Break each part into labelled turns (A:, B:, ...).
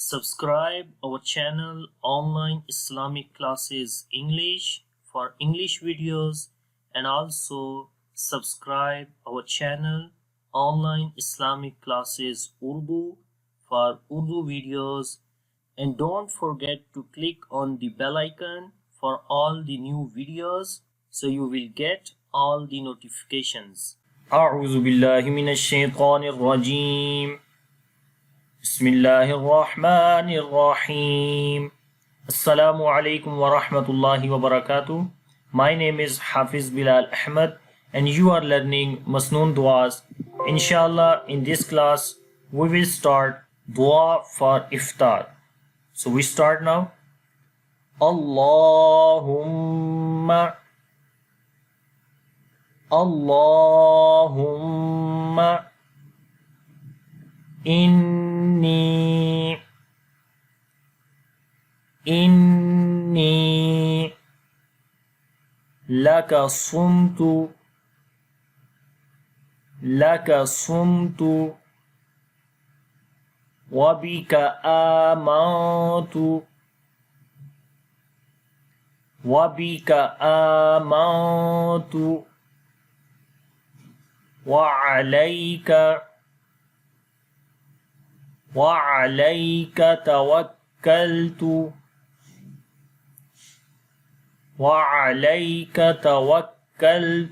A: Subscribe our channel Online Islamic Classes English for English videos, and also subscribe our channel Online Islamic Classes Urdu for Urdu videos, and don't forget to click on the bell icon for all the new videos so you will get all the notifications. أعوذ بالله من الشيطان الرجيم. بسم الله الرحمن الرحيم. Assalamu alaikum wa rahmatullahi wa barakatuh. My name is Hafiz Bilal Ahmed and you are learning Masnoon Duas. Inshallah, in this class we will start Dua for Iftar. So we start now. Allahumma Allahumma inni laka sumtu wa bika amantu وعليك توكلت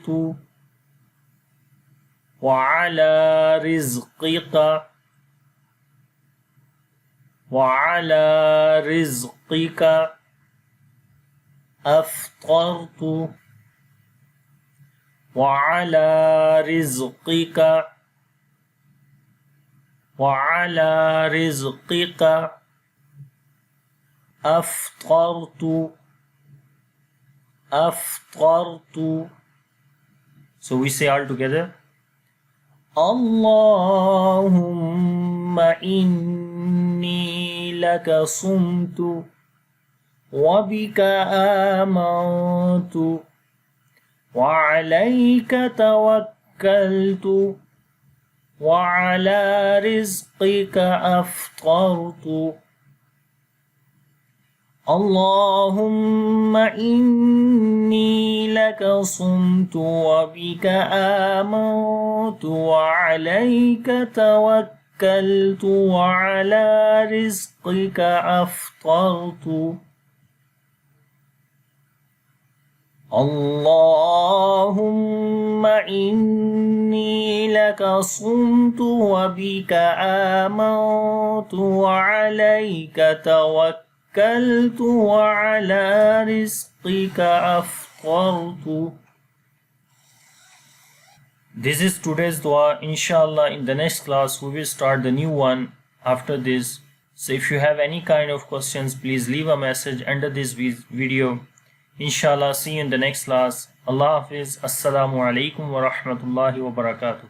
A: وعلى رزقك أفطرت وعلى رزقك أفطرت. So we say all together. Allahumma inni laka sumtu wa bika amantu wa alayka tawakkaltu وعلى رزقك أفطرت. اللهم إني لك صمت وبك آمنت وعليك توكلت وعلى رزقك أفطرت. اللهم إني لك صمت وبك آمنت وعليك توكلت وعلى رزقك أفطرت. This is today's dua. Inshallah, in the next class we will start the new one after this. So if you have any kind of questions, please leave a message under this video. Inshallah, see you in the next class. Allah Hafiz. Assalamu alaikum wa rahmatullahi wa barakatuh.